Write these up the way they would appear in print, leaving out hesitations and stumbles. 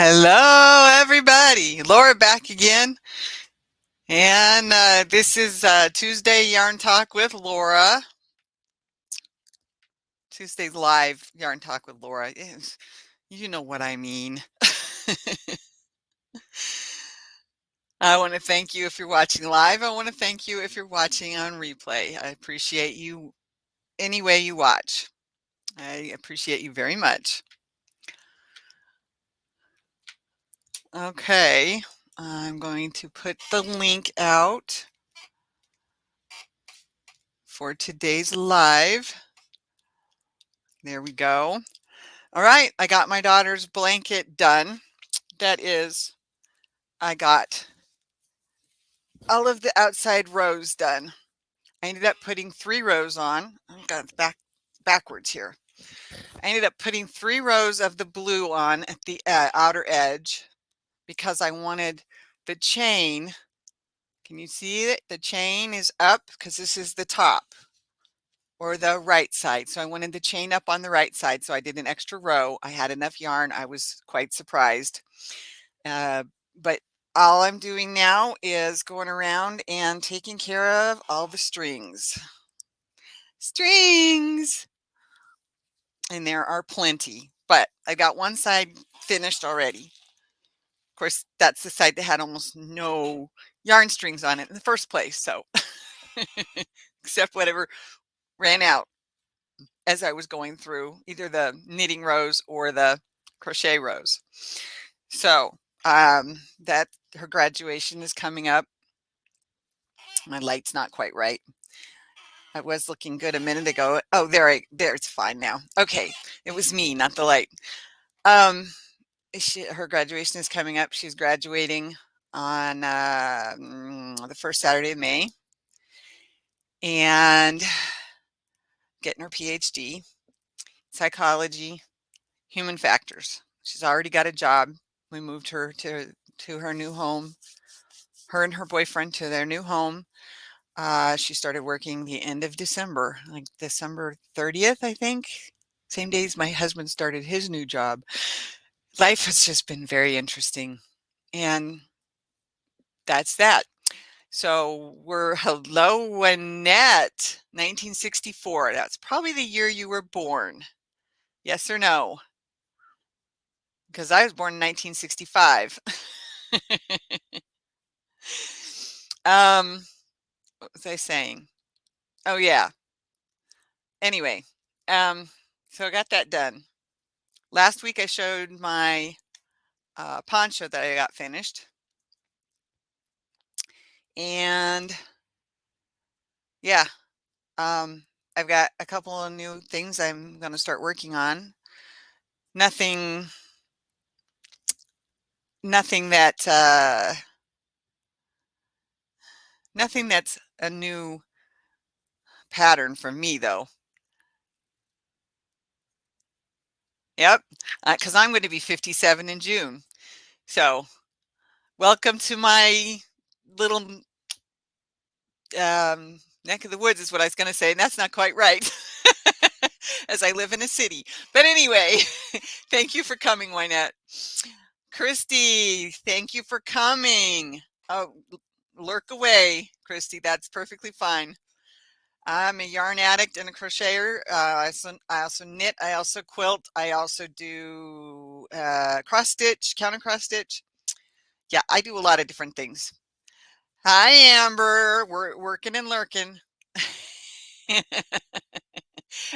Hello, everybody. Laura back again. And this is Tuesday Yarn Talk with Laura. Tuesday's live Yarn Talk with Laura. You know what I mean. I want to thank you if you're watching live. I want to thank you if you're watching on replay. I appreciate you any way you watch. I appreciate you very much. Okay, I'm going to put the link out for today's live. There we go. All right, I got my daughter's blanket done. That is, I got all of the outside rows done. I ended up putting 3 rows on. I've got it backwards here. I ended up putting 3 rows of the blue on at the outer edge because I wanted the chain. Can you see it? The chain is up because this is the top or the right side. So I wanted the chain up on the right side. So I did an extra row. I had enough yarn. I was quite surprised. But all I'm doing now is going around and taking care of all the strings. Strings! And there are plenty, but I got one side finished already. Of course, that's the side that had almost no yarn strings on it in the first place, so except whatever ran out as I was going through either the knitting rows or the crochet rows. So that her graduation is coming up. My light's not quite right. I was looking good a minute ago. Oh, there, it's fine now. Okay, it was me, not the light. Her graduation is coming up. She's graduating on the first Saturday of May, and getting her PhD, psychology, human factors. She's already got a job. We moved her to her new home. Her and her boyfriend to their new home. She started working the end of December, like December 30th, I think. Same days my husband started his new job. Life has just been very interesting. And that's that. So we're hello, Annette, 1964. That's probably the year you were born. Yes or no? Because I was born in 1965. What was I saying? Oh, yeah. Anyway, so I got that done. Last week I showed my poncho that I got finished. And yeah, I've got a couple of new things I'm going to start working on. Nothing that nothing that's a new pattern for me though. Yep, because I'm going to be 57 in June. So welcome to my little neck of the woods is what I was going to say, and that's not quite right. As I live in a city. But anyway, thank you for coming, Wynette. Christy, thank you for coming. Oh, lurk away, Christy. That's perfectly fine. I'm a yarn addict and a crocheter. I also knit. I also quilt. I also do cross stitch, counter cross stitch. Yeah, I do a lot of different things. Hi, Amber. We're working and lurking.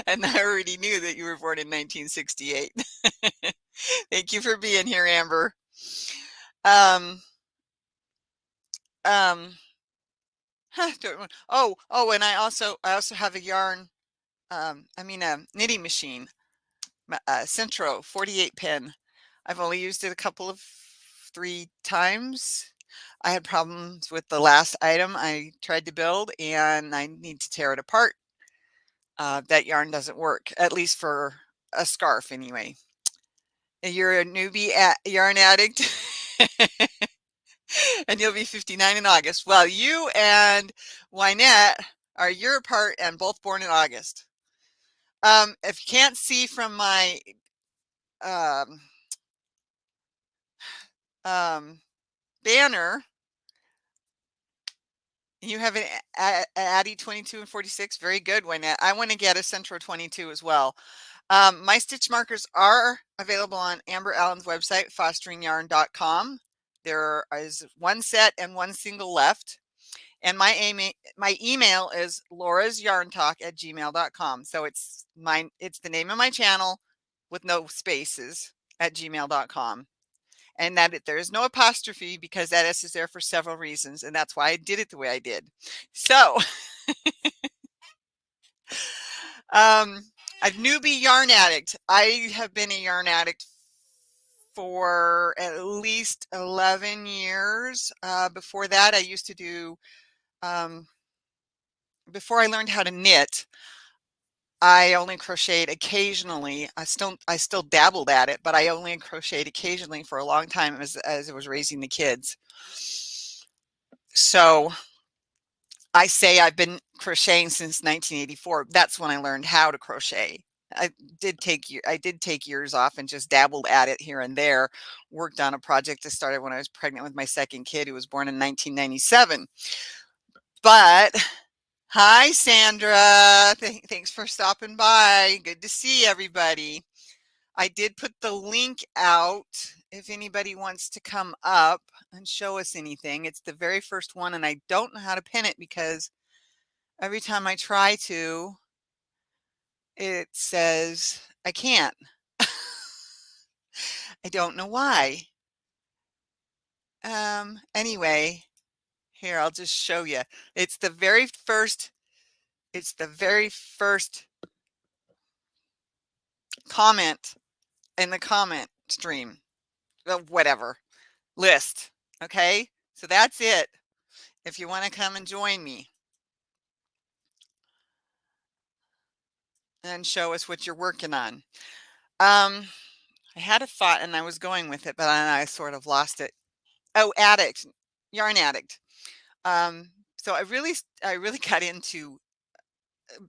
And I already knew that you were born in 1968. Thank you for being here, Amber. Um, um, and I also have a yarn, a knitting machine, Centro 48 pin. I've only used it 3 times. I had problems with the last item I tried to build, and I need to tear it apart. That yarn doesn't work, at least for a scarf anyway. You're a newbie yarn addict. And you'll be 59 in August. Well, you and Wynette are a year apart and both born in August. If you can't see from my banner. You have an Addy 22 and 46. Very good one. I want to get a Centro 22 as well. My stitch markers are available on Amber Allen's website, fosteringyarn.com. There is one set and one single left. And my email is laurasyarntalk@gmail.com. So it's the name of my channel with no spaces at gmail.com. And that there is no apostrophe because that S is there for several reasons. And that's why I did it the way I did. So a newbie yarn addict. I have been a yarn addict for at least 11 years. Before that, I used to do, before I learned how to knit, I only crocheted occasionally. I still dabbled at it, but I only crocheted occasionally for a long time as I was raising the kids. So I say I've been crocheting since 1984. That's when I learned how to crochet. I did take years off and just dabbled at it here and there. Worked on a project that started when I was pregnant with my second kid, who was born in 1997. But hi, Sandra. Thanks for stopping by. Good to see everybody. I did put the link out if anybody wants to come up and show us anything. It's the very first one, and I don't know how to pin it because every time I try to, it says I can't. I don't know why. Anyway, here, I'll just show you. It's the very first comment in the comment stream, whatever, list. Okay, so that's it. If you want to come and join me and show us what you're working on. I had a thought and I was going with it, but I sort of lost it. Oh, Addict, Yarn Addict. So I really got into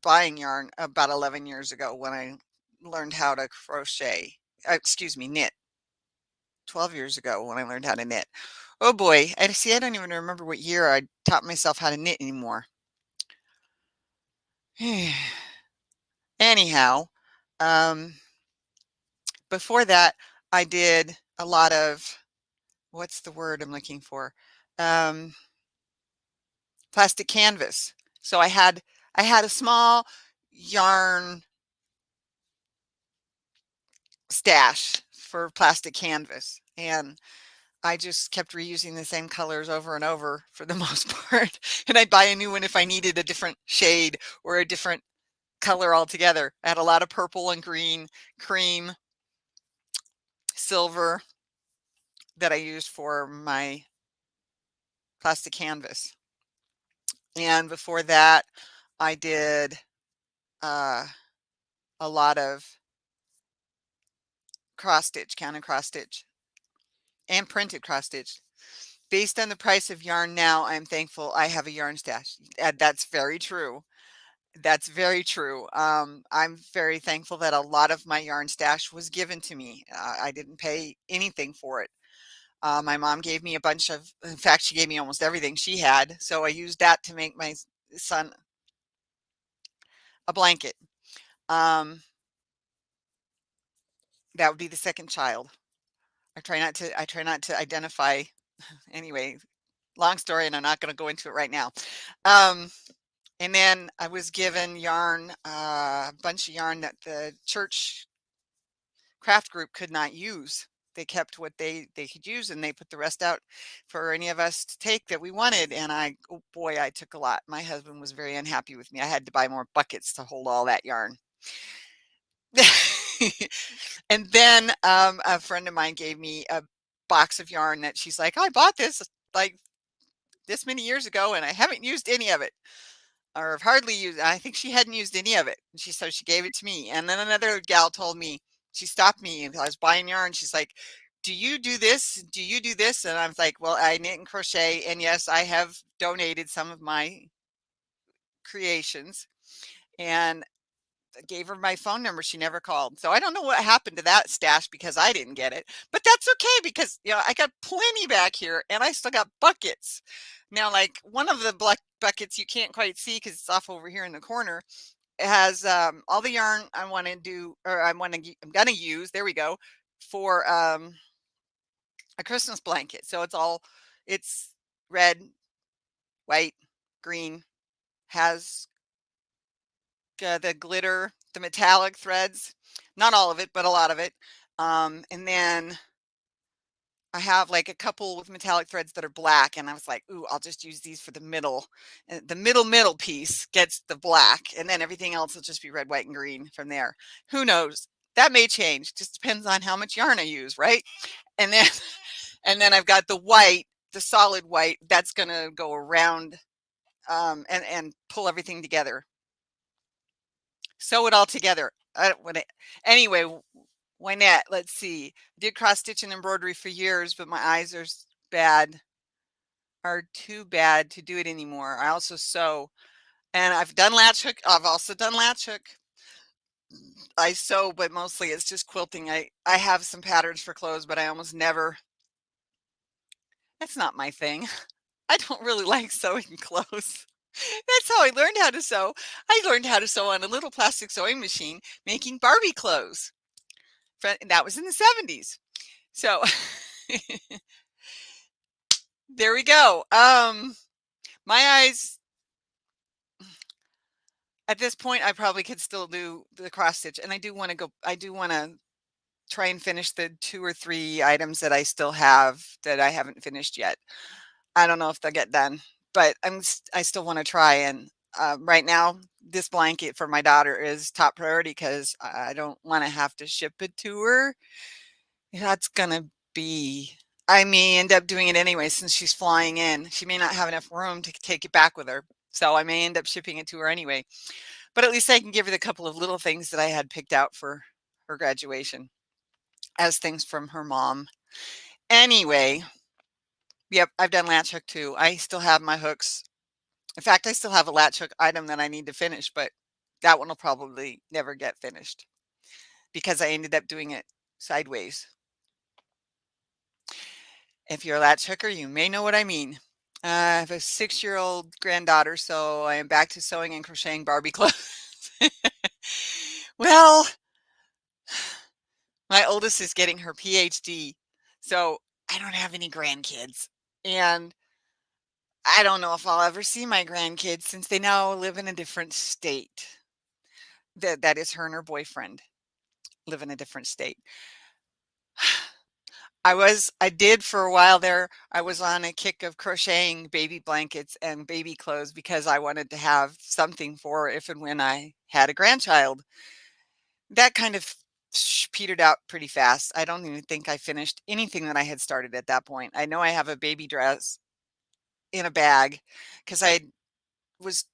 buying yarn about 11 years ago when I learned how to crochet. Excuse me, knit. 12 years ago when I learned how to knit. Oh boy, I see. I don't even remember what year I taught myself how to knit anymore. Anyhow, before that, I did a lot of, what's the word I'm looking for? Plastic canvas. So I had a small yarn stash for plastic canvas, and I just kept reusing the same colors over and over for the most part. And I'd buy a new one if I needed a different shade or a different color altogether. I had a lot of purple and green, cream, silver that I used for my plastic canvas. And before that, I did a lot of cross stitch, counter cross stitch, and printed cross stitch. Based on the price of yarn now, I'm thankful I have a yarn stash. That's very true. That's very true. I'm very thankful that a lot of my yarn stash was given to me. I didn't pay anything for it. My mom gave me a bunch of, in fact, she gave me almost everything she had. So I used that to make my son a blanket. That would be the second child. I try not to identify anyway, long story, and I'm not going to go into it right now. And then I was given yarn, a bunch of yarn that the church craft group could not use. They kept what they could use, and they put the rest out for any of us to take that we wanted. And oh boy, I took a lot. My husband was very unhappy with me. I had to buy more buckets to hold all that yarn. And then a friend of mine gave me a box of yarn that she's like, I bought this like this many years ago and I haven't used any of it, or have hardly used. I think she hadn't used any of it. So she gave it to me. And then another gal told me, she stopped me and I was buying yarn. She's like, do you do this? Do you do this? And I was like, well, I knit and crochet. And yes, I have donated some of my creations. And gave her my phone number. She never called. So I don't know what happened to that stash because I didn't get it. But that's okay because I got plenty back here and I still got buckets. Now, like one of the black buckets you can't quite see because it's off over here in the corner. It has all the yarn I want to do, or I'm gonna use. There we go, for a Christmas blanket. So it's red, white, green, has the glitter, the metallic threads, not all of it, but a lot of it. And then I have like a couple with metallic threads that are black, and I was like, ooh, I'll just use these for the middle. And the middle piece gets the black, and then everything else will just be red, white, and green from there. Who knows? That may change. Just depends on how much yarn I use, right? And then and then I've got the white, the solid white, that's gonna go around and pull everything together. Sew it all together. I don't want to. Anyway, Wynette, let's see. Did cross stitch and embroidery for years, but my eyes are too bad to do it anymore. I also sew, and I've done latch hook. I've also done latch hook. I sew, but mostly it's just quilting. I have some patterns for clothes, but I almost never. That's not my thing. I don't really like sewing clothes. That's how I learned how to sew. I learned how to sew on a little plastic sewing machine making Barbie clothes. That was in the 70s. So there we go. My eyes, at this point, I probably could still do the cross stitch, and I do want to try and finish the 2 or 3 items that I still have that I haven't finished yet. I don't know if they'll get done, but I still want to try. And right now, this blanket for my daughter is top priority because I don't want to have to ship it to her. That's gonna be. I may end up doing it anyway since she's flying in. She may not have enough room to take it back with her, so I may end up shipping it to her anyway. But at least I can give her the couple of little things that I had picked out for her graduation as things from her mom. Anyway, yep, I've done latch hook too. I still have my hooks. In fact, I still have a latch hook item that I need to finish, but that one will probably never get finished because I ended up doing it sideways. If you're a latch hooker, you may know what I mean. I have a 6-year-old granddaughter, so I am back to sewing and crocheting Barbie clothes. Well, my oldest is getting her PhD, so I don't have any grandkids. And I don't know if I'll ever see my grandkids since they now live in a different state. That is her and her boyfriend live in a different state. I did for a while there. I was on a kick of crocheting baby blankets and baby clothes because I wanted to have something for if and when I had a grandchild. That kind of petered out pretty fast. I don't even think I finished anything that I had started at that point. I know I have a baby dress in a bag because I was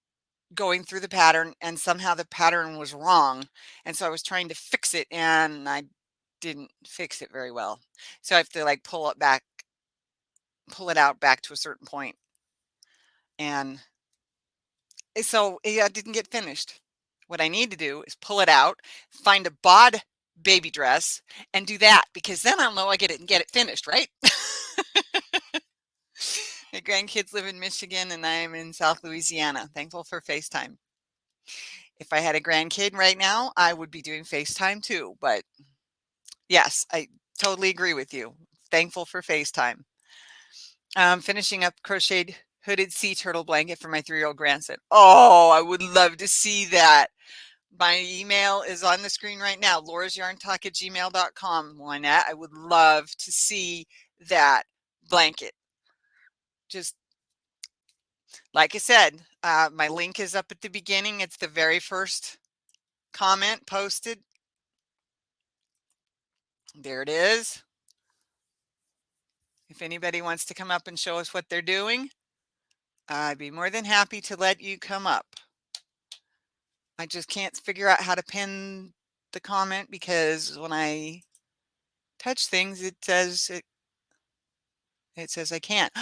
going through the pattern and somehow the pattern was wrong. And so I was trying to fix it and I didn't fix it very well. So I have to like pull it out back to a certain point. And so it didn't get finished. What I need to do is pull it out, find a bod baby dress, and do that because then I'll know I get it finished, right? My grandkids live in Michigan and I am in South Louisiana. Thankful for FaceTime. If I had a grandkid right now, I would be doing FaceTime too. But yes, I totally agree with you. Thankful for FaceTime. Finishing up crocheted hooded sea turtle blanket for my 3-year-old grandson. Oh, I would love to see that. My email is on the screen right now, laurasyarntalk@gmail.com. Why not? I would love to see that blanket. Just like I said, my link is up at the beginning. It's the very first comment posted. There it is. If anybody wants to come up and show us what they're doing, I'd be more than happy to let you come up. I just can't figure out how to pin the comment because when I touch things, it says I can't.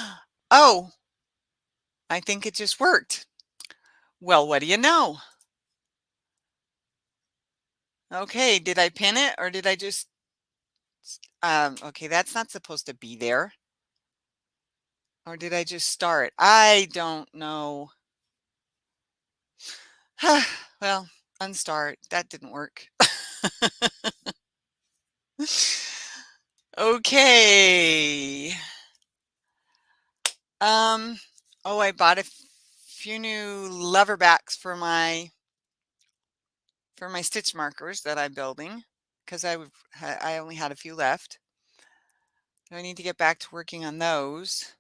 Oh, I think it just worked. Well, what do you know? Okay, did I pin it or did I just okay, that's not supposed to be there. Or did I just start? I don't know. Well, unstart. That didn't work. Okay. Um, oh, I bought a few new lever backs for my stitch markers that I'm building because I only had a few left. I need to get back to working on those.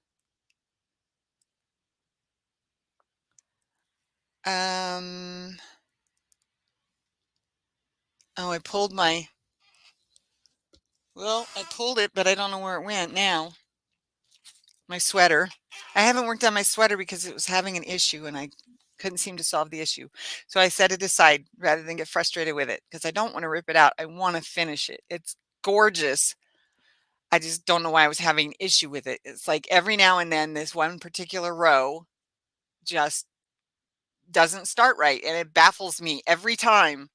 Um, oh, I pulled it, but I don't know where it went now. My sweater. I haven't worked on my sweater because it was having an issue and I couldn't seem to solve the issue. So I set it aside rather than get frustrated with it because I don't want to rip it out. I want to finish it. It's gorgeous. I just don't know why I was having an issue with it. It's like every now and then this one particular row just doesn't start right and it baffles me every time.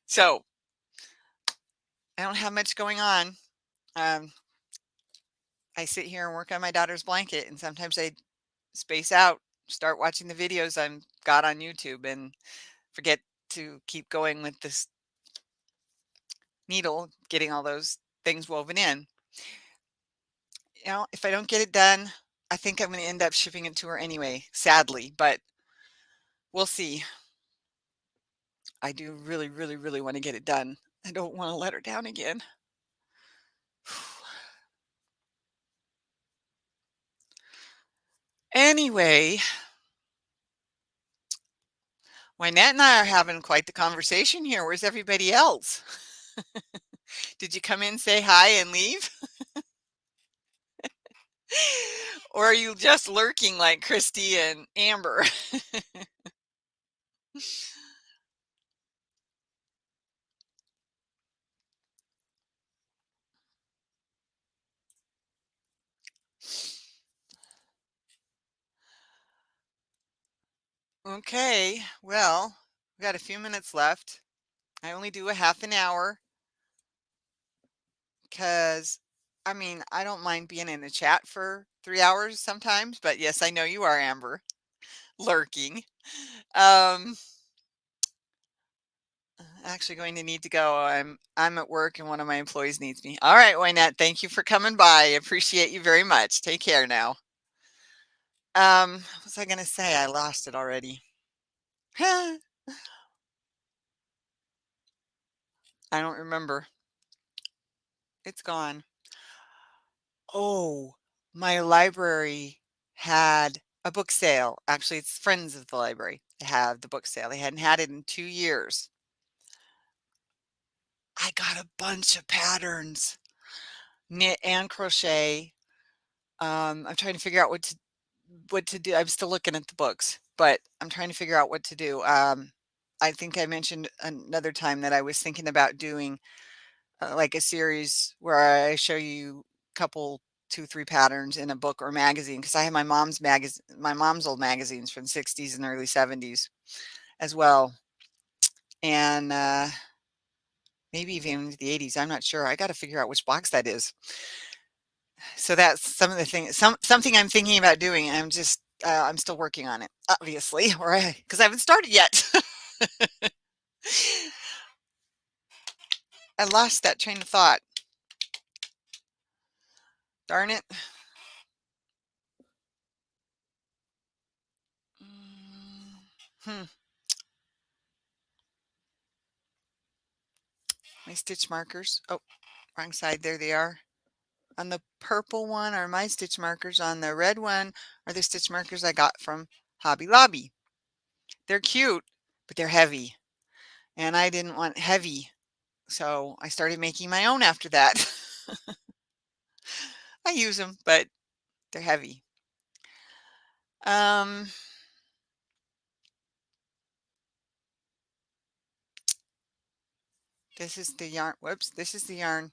So I don't have much going on. Um, I sit here and work on my daughter's blanket and sometimes I space out, start watching the videos I'm got on YouTube and forget to keep going with this needle, getting all those things woven in. If I don't get it done, I think I'm going to end up shipping it to her anyway, sadly, but we'll see. I do really, really, really want to get it done. I don't want to let her down again. Anyway, Wynette and I are having quite the conversation here. Where's everybody else? Did you come in, say hi, and leave? Or are you just lurking like Christy and Amber? Okay, well, we got a few minutes left. I only do a half an hour because, I mean, I don't mind being in a chat for 3 hours sometimes, but yes, I know you are, Amber, lurking. Um, actually going to need to go. I'm at work and one of my employees needs me. All right, Wynette, thank you for coming by. I appreciate you very much. Take care now. What was I gonna say? I lost it already. I don't remember. It's gone. Oh, my library had a book sale. Actually, it's friends of the library. They have the book sale. They hadn't had it in 2 years. I got a bunch of patterns, knit and crochet. I'm trying to figure out what to do. I'm still looking at the books, but I'm trying to figure out what to do. I think I mentioned another time that I was thinking about doing like a series where I show you a couple, 2, 3 patterns in a book or magazine because I have my mom's old magazines from the 60s and early 70s as well, and maybe even into the 80s. I'm not sure. I got to figure out which box that is. So that's some of the things. Something I'm thinking about doing. I'm still working on it, obviously, or because I haven't started yet. I lost that train of thought. Darn it. Hmm. My stitch markers. Oh, wrong side. There they are. On the purple one are my stitch markers. On the red one are the stitch markers I got from Hobby Lobby. They're cute, but they're heavy. And I didn't want heavy. So I started making my own after that. I use them, but they're heavy. Um, this is the yarn. Whoops, this is the yarn.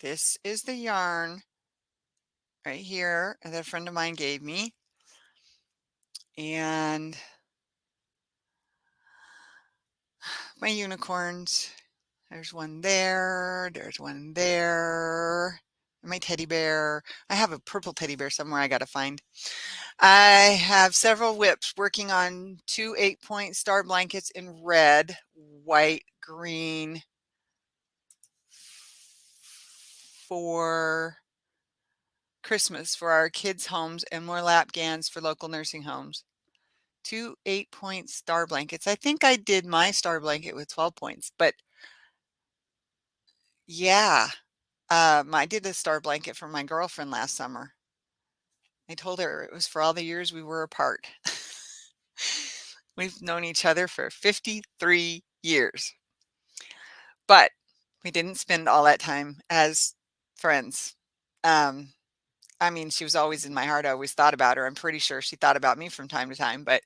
This is the yarn right here that a friend of mine gave me. And my unicorns. There's one there. There's one there. My teddy bear. I have a purple teddy bear somewhere I got to find. I have several whips working on 2 8-point star blankets in red, white, green for Christmas for our kids' homes and more lap gans for local nursing homes. 2 8-point star blankets. I think I did my star blanket with 12 points, but yeah, I did a star blanket for my girlfriend last summer. I told her it was for all the years we were apart. We've known each other for 53 years, but we didn't spend all that time as friends. I mean, she was always in my heart. I always thought about her. I'm pretty sure she thought about me from time to time, but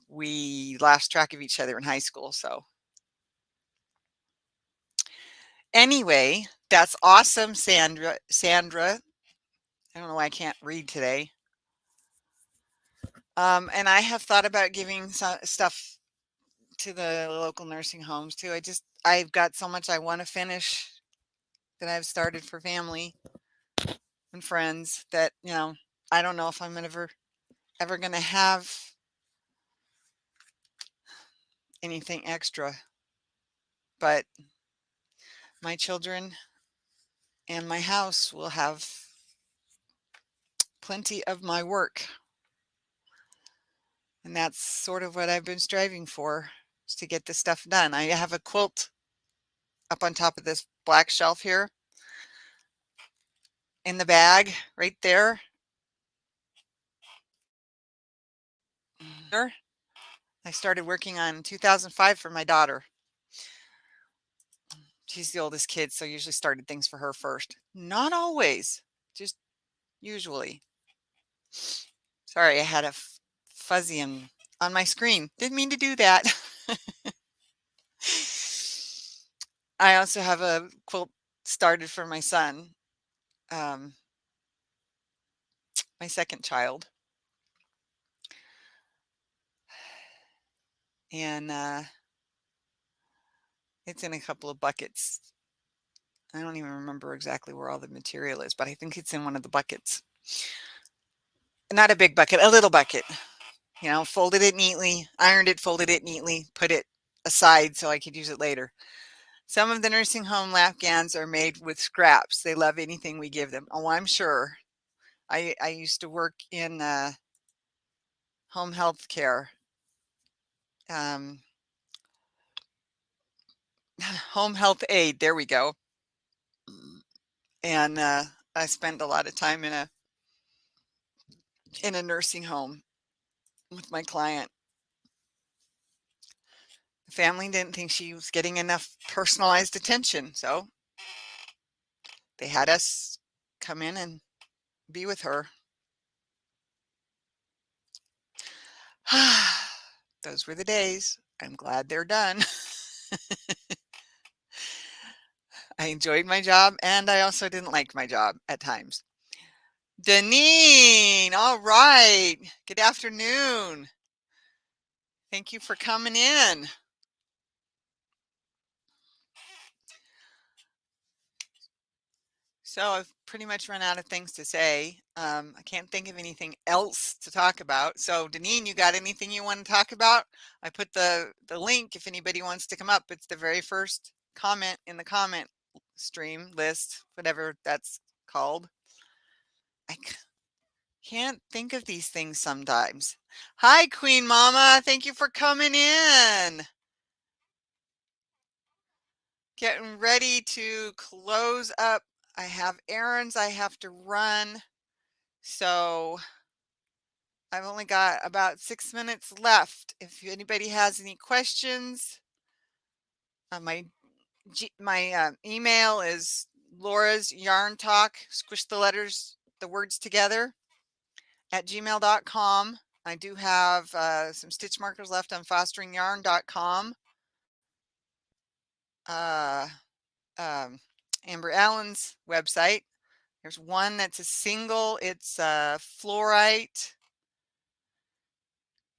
we lost track of each other in high school. So anyway, that's awesome, Sandra. I don't know why I can't read today. And I have thought about giving stuff to the local nursing homes too. I've got so much I want to finish that I've started for family and friends that, I don't know if I'm ever going to have anything extra, but my children and my house will have plenty of my work. And that's sort of what I've been striving for, is to get this stuff done. I have a quilt up on top of this black shelf here in the bag right there. I started working on 2005 for my daughter. She's the oldest kid, so I usually started things for her first. Not always, just usually. Sorry, I had a fuzzy on my screen. Didn't mean to do that. I also have a quilt started for my son, my second child. And it's in a couple of buckets. I don't even remember exactly where all the material is, but I think it's in one of the buckets. Not a big bucket, a little bucket. Folded it neatly, ironed it, folded it neatly, put it aside so I could use it later. Some of the nursing home lap gans are made with scraps. They love anything we give them. Oh, I'm sure. I used to work in home health care. Home health aid, there we go. And I spent a lot of time in a nursing home with my client. The family didn't think she was getting enough personalized attention, so they had us come in and be with her. Those were the days. I'm glad they're done. I enjoyed my job, and I also didn't like my job at times. Deneen, all right. Good afternoon. Thank you for coming in. So I've pretty much run out of things to say. I can't think of anything else to talk about. So Deneen, you got anything you want to talk about? I put the link if anybody wants to come up. It's the very first comment in the comment stream list, whatever that's called. I can't think of these things sometimes. Hi, Queen Mama. Thank you for coming in. Getting ready to close up. I have errands I have to run. So I've only got about 6 minutes left. If anybody has any questions, my email is Laura's Yarn Talk, squish the words together, @gmail.com. I do have some stitch markers left on fosteringyarn.com. Amber Allen's website. There's one that's a single. It's fluorite.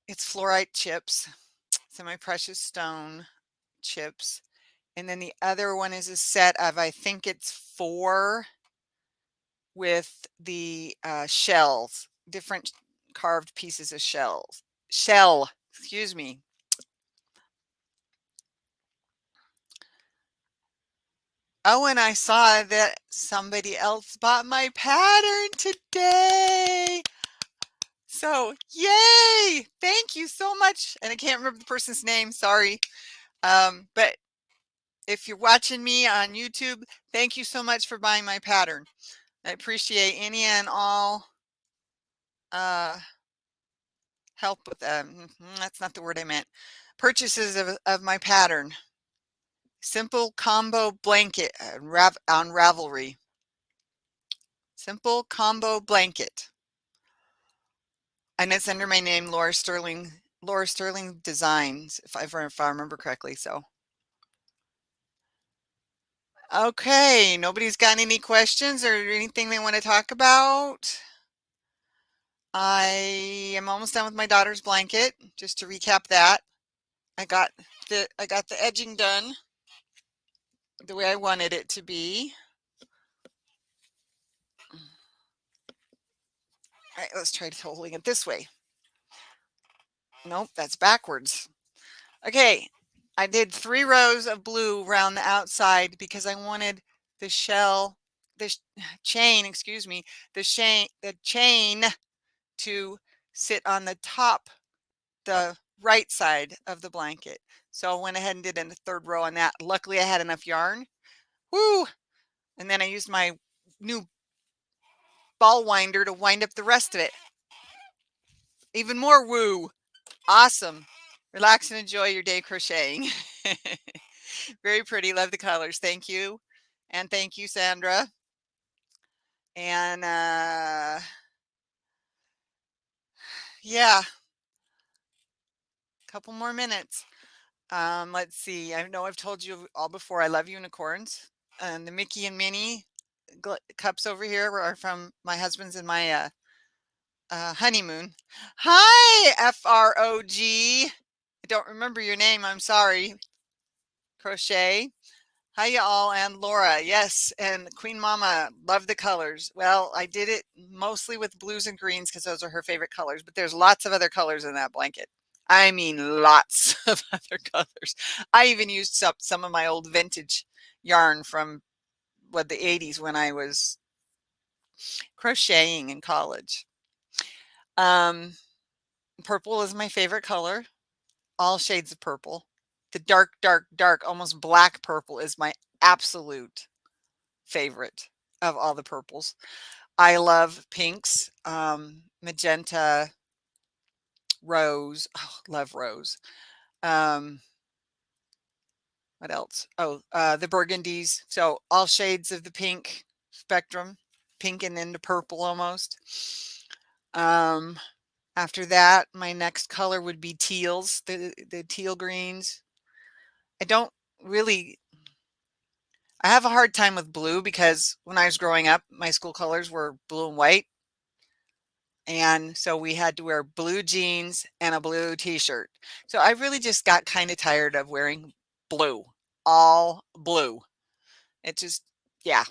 It's fluorite chips. Semi-precious stone chips. And then the other one is a set of, I think it's 4 with the shells, different carved pieces of shell, excuse me. Oh, and I saw that somebody else bought my pattern today. So, yay! Thank you so much. And I can't remember the person's name, sorry. But if you're watching me on YouTube, thank you so much for buying my pattern. I appreciate any and all help with that's not the word I meant. Purchases of my pattern. Simple combo blanket on Ravelry. Simple combo blanket. And it's under my name, Laura Sterling Designs, if I remember correctly. So okay, nobody's got any questions or anything they want to talk about? I am almost done with my daughter's blanket. Just to recap that, I got the edging done the way I wanted it to be. All right, let's try holding it this way. Nope, that's backwards. Okay, I did 3 rows of blue around the outside because I wanted the chain, excuse me, the chain to sit on the top, the right side of the blanket. So I went ahead and did in the 3rd row on that. Luckily, I had enough yarn. Woo! And then I used my new ball winder to wind up the rest of it. Even more woo! Awesome. Relax and enjoy your day crocheting. Very pretty. Love the colors. Thank you. And thank you, Sandra. And yeah, a couple more minutes. Let's see. I know I've told you all before, I love unicorns. And the Mickey and Minnie cups over here are from my husband's and my honeymoon. Hi, FROG. I don't remember your name. I'm sorry. Crochet. Hi, y'all, and Laura. Yes, and Queen Mama. Love the colors. Well, I did it mostly with blues and greens because those are her favorite colors, but there's lots of other colors in that blanket. I mean, lots of other colors. I even used some of my old vintage yarn from the 80s when I was crocheting in college. Purple is my favorite color. All shades of purple. The dark, dark, dark, almost black purple is my absolute favorite of all the purples. I love pinks, magenta, rose. Oh, love rose. What else? Oh, the burgundies. So all shades of the pink spectrum, pink and into purple almost. After that, my next color would be teals, the teal greens. I don't really, I have a hard time with blue because when I was growing up, my school colors were blue and white. And so we had to wear blue jeans and a blue t-shirt. So I really just got kind of tired of wearing blue, all blue. It just, yeah.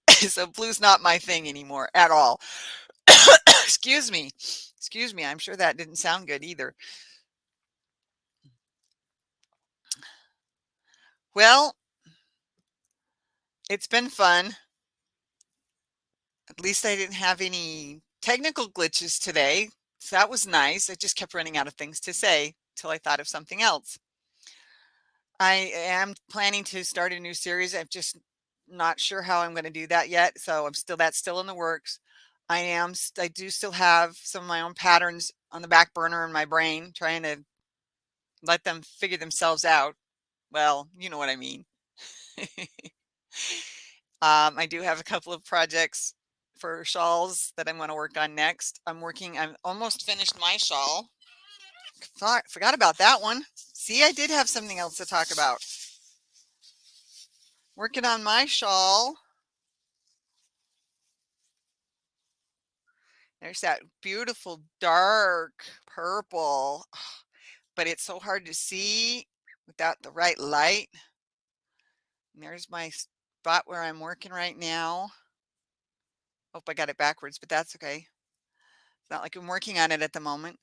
So blue's not my thing anymore at all. Excuse me. Excuse me. I'm sure that didn't sound good either. Well, it's been fun. At least I didn't have any technical glitches today. So that was nice. I just kept running out of things to say till I thought of something else. I am planning to start a new series. I'm just not sure how I'm going to do that yet. So that's still in the works. I do still have some of my own patterns on the back burner in my brain, trying to let them figure themselves out. Well, you know what I mean. I do have a couple of projects for shawls that I'm going to work on next. I'm almost finished my shawl. Forgot about that one. See, I did have something else to talk about. Working on my shawl. There's that beautiful dark purple. but it's so hard to see without the right light. And there's my spot where I'm working right now. Hope I got it backwards, but that's okay. It's not like I'm working on it at the moment.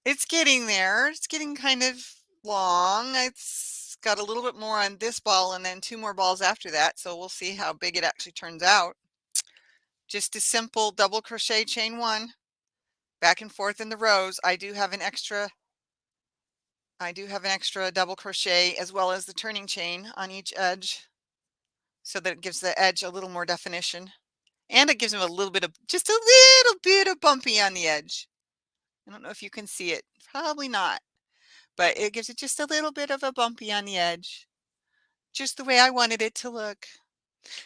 It's getting there. It's getting kind of long. It's got a little bit more on this ball and then 2 more balls after that, so we'll see how big it actually turns out. Just a simple double crochet chain 1, back and forth in the rows. I do have an extra double crochet as well as the turning chain on each edge so that it gives the edge a little more definition. And it gives them a little bit of, just a little bit of bumpy on the edge. I don't know if you can see it. Probably not. But it gives it just a little bit of a bumpy on the edge. Just the way I wanted it to look.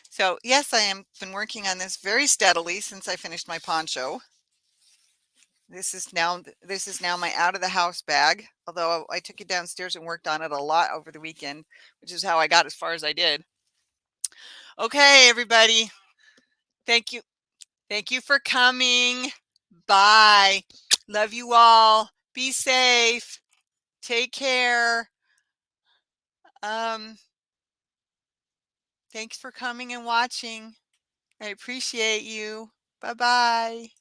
So yes, I am been working on this very steadily since I finished my poncho. This is now my out of the house bag. Although I took it downstairs and worked on it a lot over the weekend, which is how I got as far as I did. Okay, everybody. Thank you. Thank you for coming. Bye. Love you all. Be safe. Take care. Thanks for coming and watching. I appreciate you. Bye-bye.